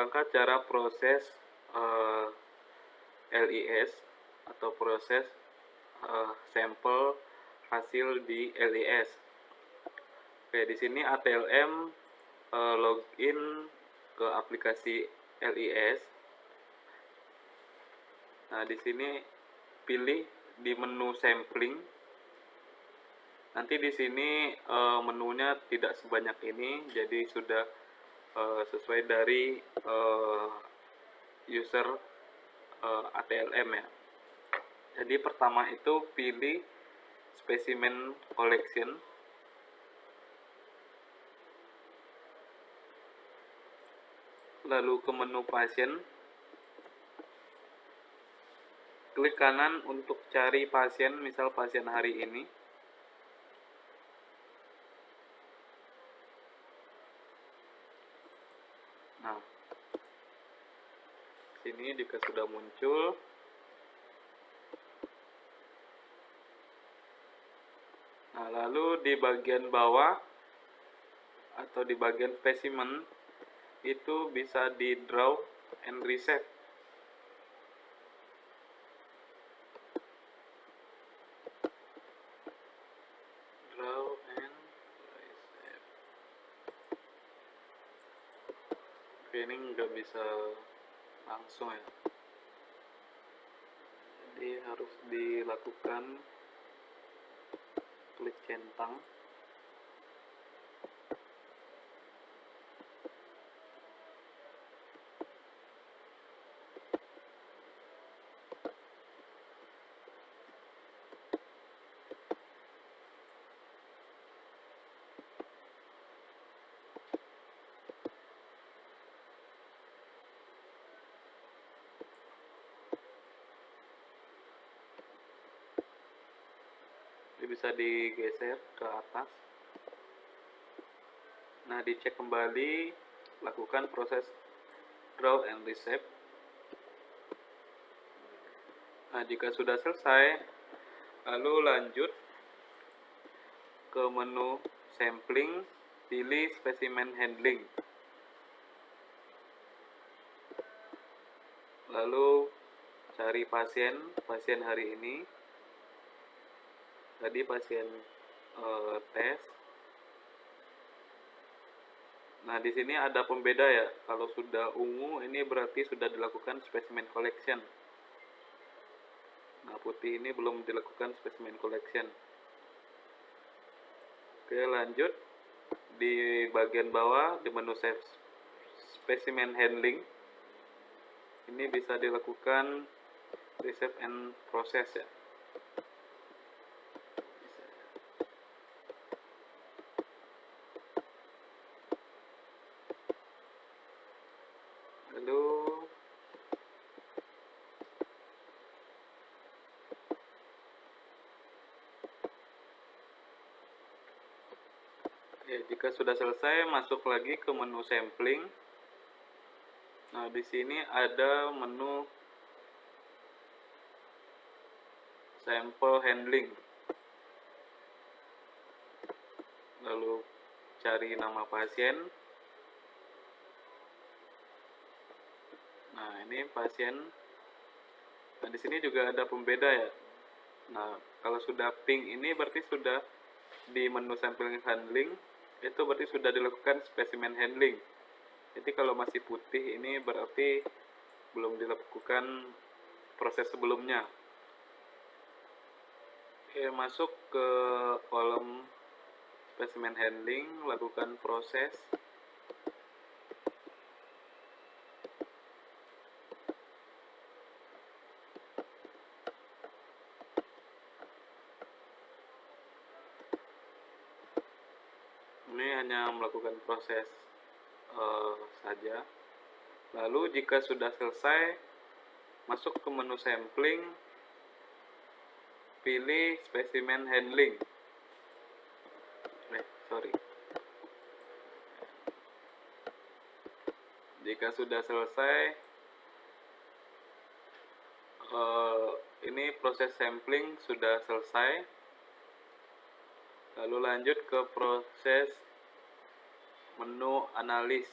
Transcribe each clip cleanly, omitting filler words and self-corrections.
langkah cara proses LIS atau proses sampel hasil di LIS. Oke, di sini ATLM login ke aplikasi LIS. Nah, di sini pilih di menu sampling. Nanti di sini menunya tidak sebanyak ini, jadi sudah sesuai dari user ATLM ya. Jadi pertama itu pilih specimen collection. Lalu ke menu pasien. Klik kanan untuk cari pasien, misal pasien hari ini. Nah, sini jika sudah muncul, nah lalu di bagian bawah atau di bagian spesimen itu bisa di draw and resave. Draw and resave. Oke, ini nggak bisa langsung ya, jadi harus dilakukan klik centang. Ini bisa digeser ke atas. Nah, dicek kembali, lakukan proses draw and resave. Nah, jika sudah selesai, lalu lanjut ke menu sampling, pilih specimen handling. Lalu cari pasien hari ini. Tadi pasien tes. Nah, di sini ada pembeda ya. Kalau sudah ungu, ini berarti sudah dilakukan specimen collection. Nah, putih ini belum dilakukan specimen collection. Oke, lanjut. Di bagian bawah, di menu save specimen handling, ini bisa dilakukan resave and process ya. Lalu jika sudah selesai, masuk lagi ke menu sampling. Nah, di sini ada menu sample handling. Lalu cari nama pasien. Nah, ini pasien. Nah, di sini juga ada pembeda ya. Nah, kalau sudah pink ini berarti sudah di menu sampling handling, itu berarti sudah dilakukan specimen handling. Jadi kalau masih putih ini berarti belum dilakukan proses sebelumnya. Oke, masuk ke kolom specimen handling, lakukan proses. Ini hanya melakukan proses saja. Lalu jika sudah selesai, masuk ke menu sampling, pilih specimen handling. Jika sudah selesai, ini proses sampling sudah selesai. Lalu lanjut ke proses menu analis.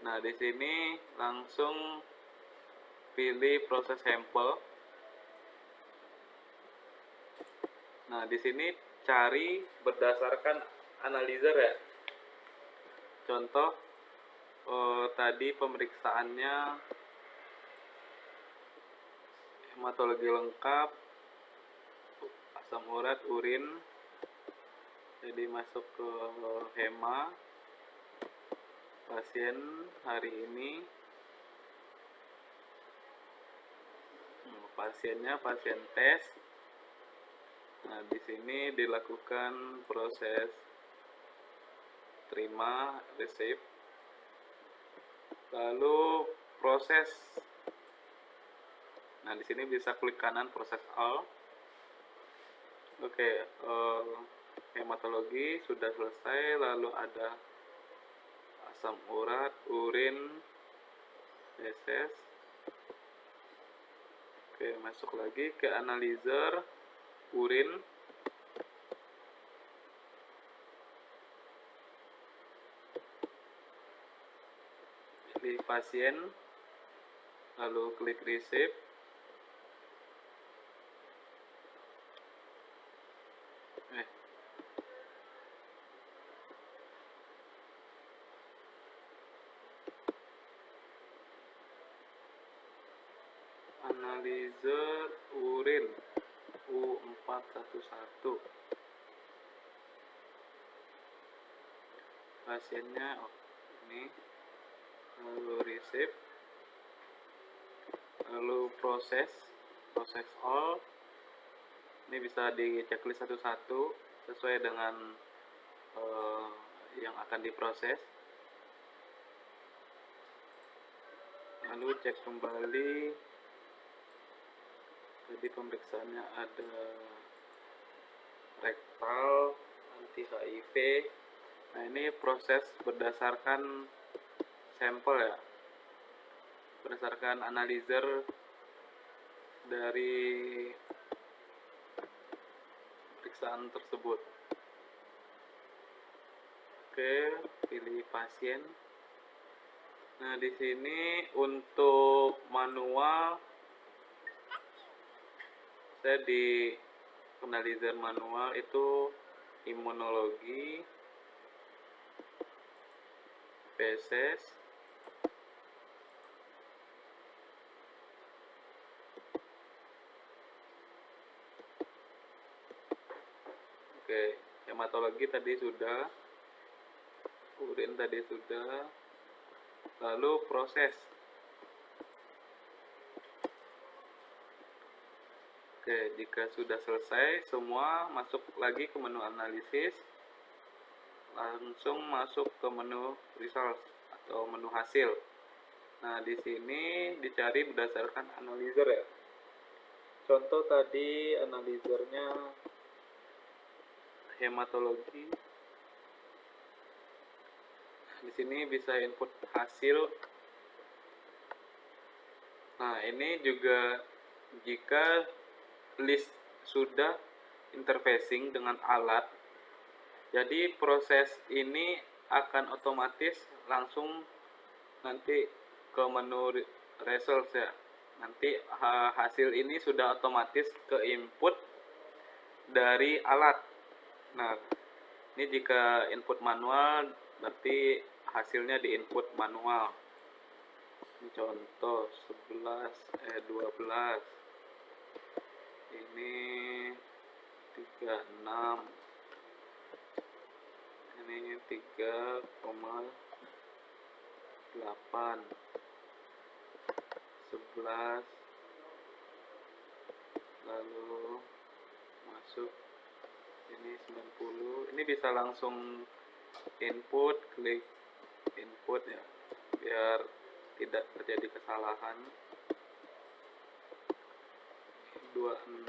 Nah, di sini langsung pilih proses sampel. Nah, di sini cari berdasarkan analyzer ya. Contoh tadi pemeriksaannya hematologi lengkap, asam urat, urin. Jadi masuk ke hema pasien hari ini. Pasiennya pasien tes. Nah, di sini dilakukan proses terima resep. Lalu proses. Nah, di sini bisa klik kanan proses all. Oke, hematologi sudah selesai, lalu ada asam urat, urin, feses. Oke, masuk lagi ke analyzer urin. Pilih pasien, lalu klik resep. Analyzer urin U411. Pasiennya ini, lalu resep, lalu proses all. Ini bisa di checklist satu-satu sesuai dengan yang akan diproses. Lalu cek kembali. Jadi pemeriksaannya ada rektal, anti HIV. Nah, ini proses berdasarkan sampel ya, berdasarkan analyzer dari pemeriksaan tersebut. Oke, pilih pasien. Nah, di sini untuk manual, saya di analyzer manual itu imunologi, feses, oke, hematologi tadi sudah, urin tadi sudah, lalu proses. Oke, jika sudah selesai semua, masuk lagi ke menu analisis, langsung masuk ke menu results atau menu hasil. Nah, di sini dicari berdasarkan analyzer ya. Contoh tadi analyzernya hematologi. Di sini bisa input hasil. Nah, ini juga jika list sudah interfacing dengan alat, jadi proses ini akan otomatis langsung nanti ke menu results ya. Nanti hasil ini sudah otomatis ke input dari alat. Nah, ini jika input manual berarti hasilnya di input manual. Ini contoh 12. Ini 36. Ini 3,8. 11. Lalu masuk ini 90. Ini bisa langsung input, klik input ya, biar tidak terjadi kesalahan. 26.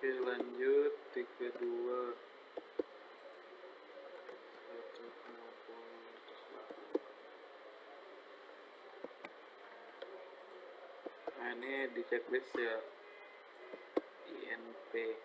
Oke, lanjut 32. Nah, ini di checklist ya, INP.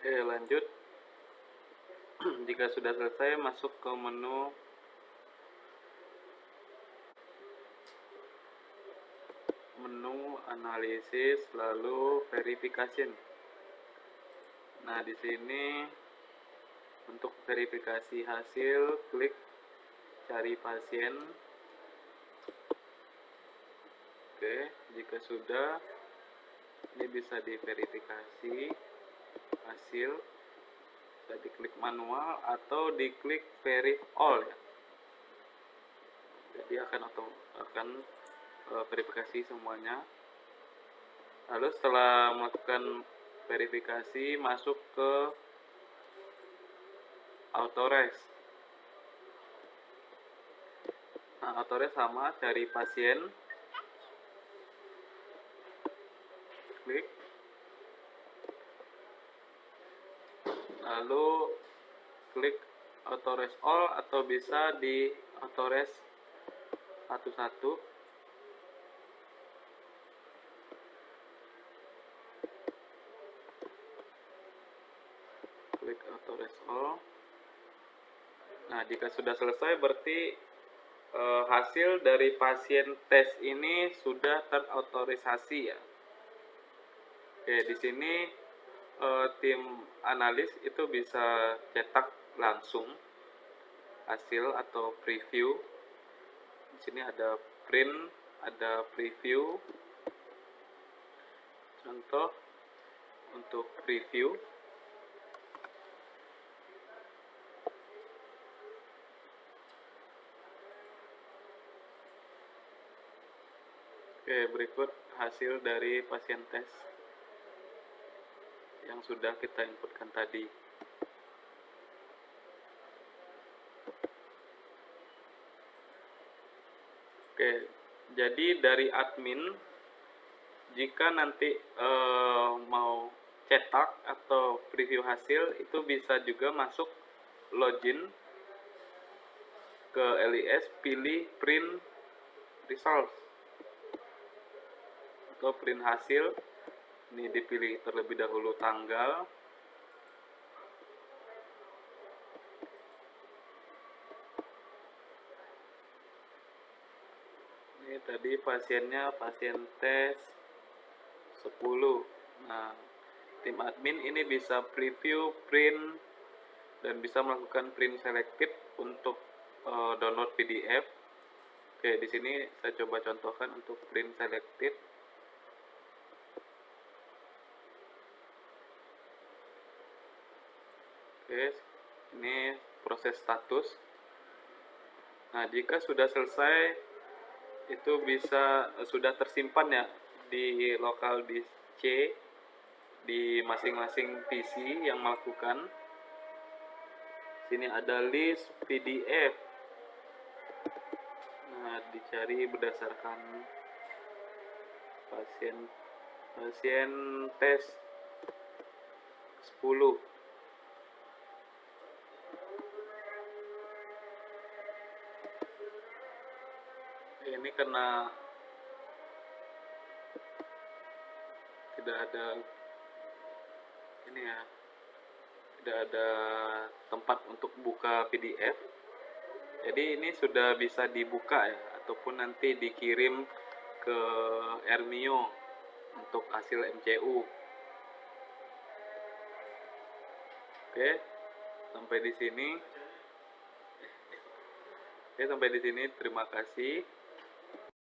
Oke, lanjut. Jika sudah selesai, masuk ke menu analisis, lalu verification. Nah, di sini untuk verifikasi hasil, klik cari pasien. Oke, jika sudah, ini bisa diverifikasi hasil, bisa diklik manual atau diklik verify all ya. Jadi akan verifikasi semuanya. Lalu setelah melakukan verifikasi, masuk ke authorize. Nah, authorize sama, cari pasien, klik, lalu klik authorize all atau bisa di authorize satu-satu. Klik authorize all. Nah, jika sudah selesai berarti hasil dari pasien tes ini sudah terautorisasi ya. Oke, di sini tim analis itu bisa cetak langsung hasil atau preview. Di sini ada print, ada preview. Contoh untuk preview. Oke, berikut hasil dari pasien tes yang sudah kita inputkan tadi. Oke, jadi dari admin, jika nanti mau cetak atau preview hasil, itu bisa juga masuk login ke LIS, pilih print results atau print hasil. Ini dipilih terlebih dahulu tanggal. Ini tadi pasiennya pasien tes 10. Nah, tim admin ini bisa preview, print, dan bisa melakukan print selected untuk download PDF. Oke, di sini saya coba contohkan untuk print selected. Oke, ini proses status. Nah, jika sudah selesai, itu bisa sudah tersimpan ya di local disk C di masing-masing PC yang melakukan. Sini ada list PDF. Nah, dicari berdasarkan pasien tes 10. Ini karena tidak ada ini ya, tidak ada tempat untuk buka PDF, jadi ini sudah bisa dibuka ya, ataupun nanti dikirim ke Ermio. untuk hasil MCU. Oke, sampai di sini. Terima kasih.